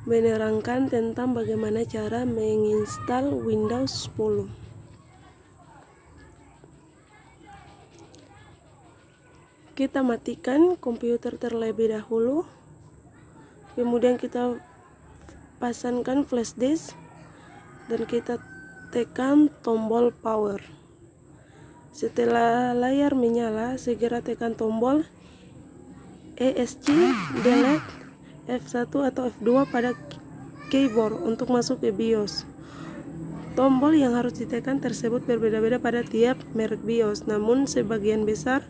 Menerangkan tentang bagaimana cara menginstal Windows 10. Kita matikan komputer terlebih dahulu, kemudian kita pasangkan flash disk dan kita tekan tombol power. Setelah layar menyala, segera tekan tombol ESC, delete, F1 atau F2 pada keyboard untuk masuk ke BIOS. Tombol yang harus ditekan tersebut berbeda-beda pada tiap merek BIOS, namun sebagian besar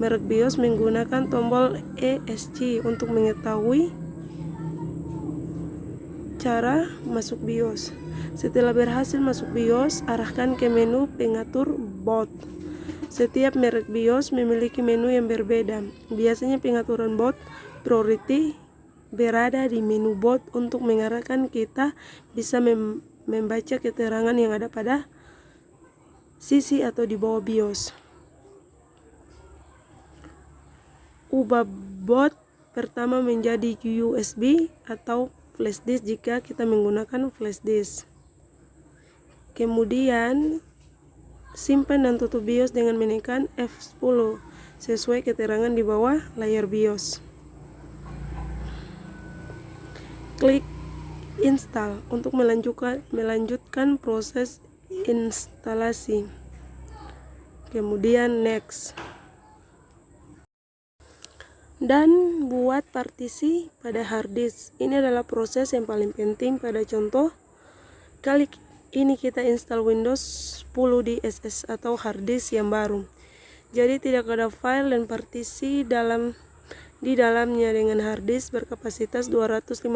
merek BIOS menggunakan tombol ESC untuk mengetahui cara masuk BIOS. Setelah berhasil masuk BIOS, arahkan ke menu pengatur boot. Setiap merek BIOS memiliki menu yang berbeda. Biasanya pengaturan boot priority berada di menu boot untuk mengarahkan kita bisa membaca keterangan yang ada pada sisi atau di bawah BIOS. Ubah boot pertama menjadi USB atau flash disk jika kita menggunakan flash disk. Kemudian simpan dan tutup BIOS dengan menekan F10 sesuai keterangan di bawah layar BIOS. Klik install untuk melanjutkan proses instalasi. Kemudian next. Dan buat partisi pada hard disk. Ini adalah proses yang paling penting pada contoh. Kali ini kita install Windows 10 di SS atau hard disk yang baru. Jadi tidak ada file dan partisi di dalamnya. Dengan hard disk berkapasitas 256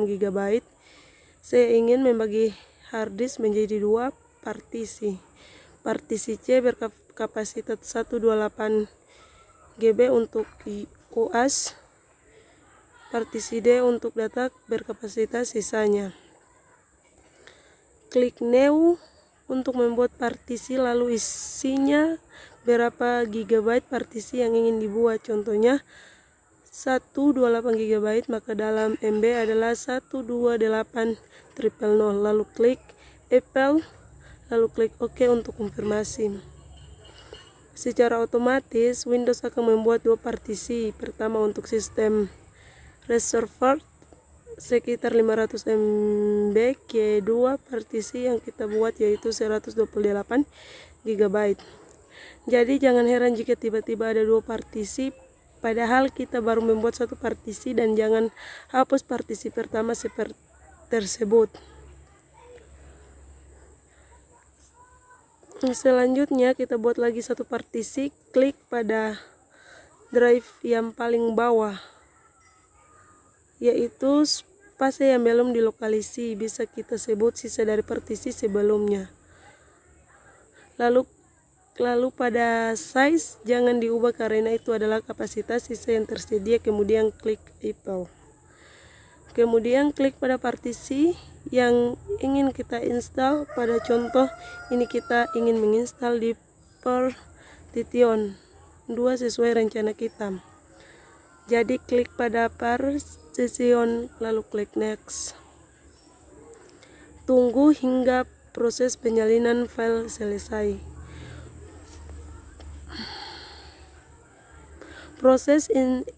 GB. Saya ingin membagi hard disk menjadi dua partisi. Partisi C berkapasitas 128 GB untuk UAS. Partisi D untuk data berkapasitas sisanya. Klik new untuk membuat partisi, lalu isinya berapa GB partisi yang ingin dibuat. Contohnya 128 GB, maka dalam MB adalah 128.000. Lalu klik Apple, lalu klik OK untuk konfirmasi. Secara otomatis Windows akan membuat dua partisi. Pertama untuk sistem reserved sekitar 500 MB, kedua partisi yang kita buat yaitu 128 GB. Jadi jangan heran jika tiba-tiba ada dua partisi, padahal kita baru membuat satu partisi, dan jangan hapus partisi pertama seperti tersebut. Selanjutnya kita buat lagi satu partisi, klik pada drive yang paling bawah, yaitu spasi yang belum dilokalisasi, bisa kita sebut sisa dari partisi sebelumnya. Lalu pada size jangan diubah karena itu adalah kapasitas sisa yang tersedia. Kemudian klik Apple. Kemudian klik pada partisi yang ingin kita install. Pada contoh ini kita ingin menginstal di Partition 2 sesuai rencana kita. Jadi klik pada Partition lalu klik next. Tunggu hingga proses penyalinan file selesai. Proses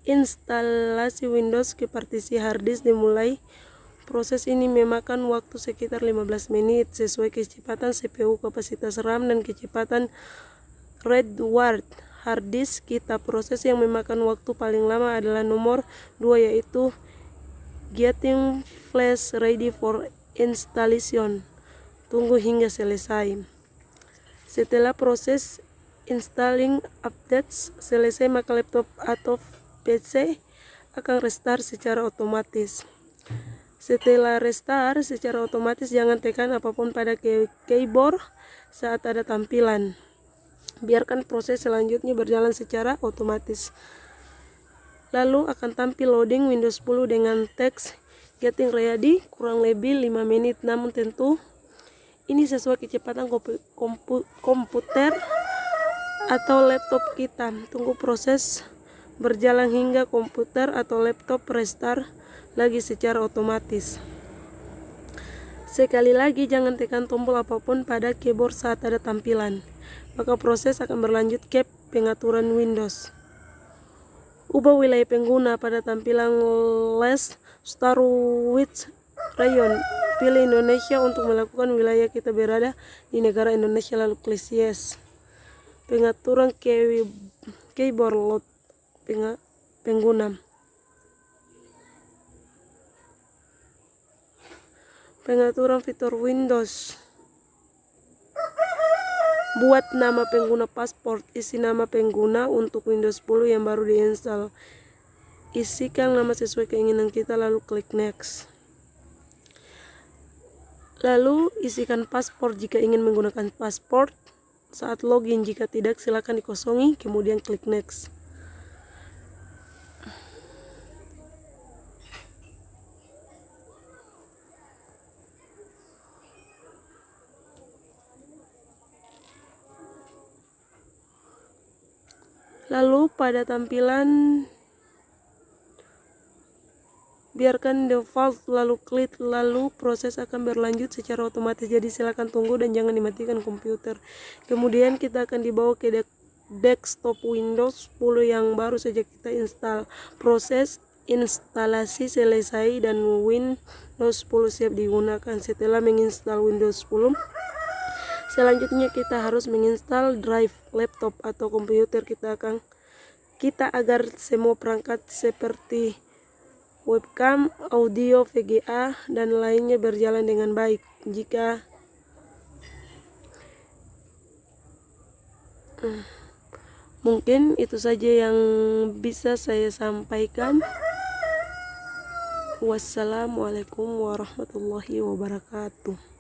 instalasi Windows ke partisi hard disk dimulai. Proses ini memakan waktu sekitar 15 menit sesuai kecepatan CPU, kapasitas RAM, dan kecepatan read/write hard disk kita. Proses yang memakan waktu paling lama adalah nomor 2, yaitu Getting Flash Ready for Installation. Tunggu hingga selesai. Setelah proses installing updates selesai, maka laptop atau PC akan restart secara otomatis. Setelah restart secara otomatis, jangan tekan apapun pada keyboard saat ada tampilan. Biarkan proses selanjutnya berjalan secara otomatis. Lalu akan tampil loading Windows 10 dengan teks getting ready kurang lebih 5 menit. Namun tentu ini sesuai kecepatan komputer atau laptop kita. Tunggu proses berjalan hingga komputer atau laptop restart lagi secara otomatis. Sekali lagi, jangan tekan tombol apapun pada keyboard saat ada tampilan, maka proses akan berlanjut ke pengaturan Windows. Ubah wilayah pengguna pada tampilan Let's Start with Region. Pilih Indonesia untuk melakukan wilayah kita berada di negara Indonesia, lalu klik yes. Pengaturan keyboard load pengguna. Pengaturan fitur Windows. Buat nama pengguna pasport. Isi nama pengguna untuk Windows 10 yang baru diinstal. Isikan nama sesuai keinginan kita, lalu klik next. Lalu isikan paspor jika ingin menggunakan paspor saat login. Jika tidak, silakan dikosongi, kemudian klik next. Lalu pada tampilan biarkan default, lalu klik, lalu proses akan berlanjut secara otomatis. Jadi silakan tunggu dan jangan dimatikan komputer. Kemudian kita akan dibawa ke desktop Windows 10 yang baru saja kita install. Proses instalasi selesai dan Windows 10 siap digunakan. Setelah menginstal Windows 10, selanjutnya kita harus menginstal drive laptop atau komputer kita agar semua perangkat seperti webcam, audio, VGA, dan lainnya berjalan dengan baik. Mungkin itu saja yang bisa saya sampaikan. Wassalamualaikum warahmatullahi wabarakatuh.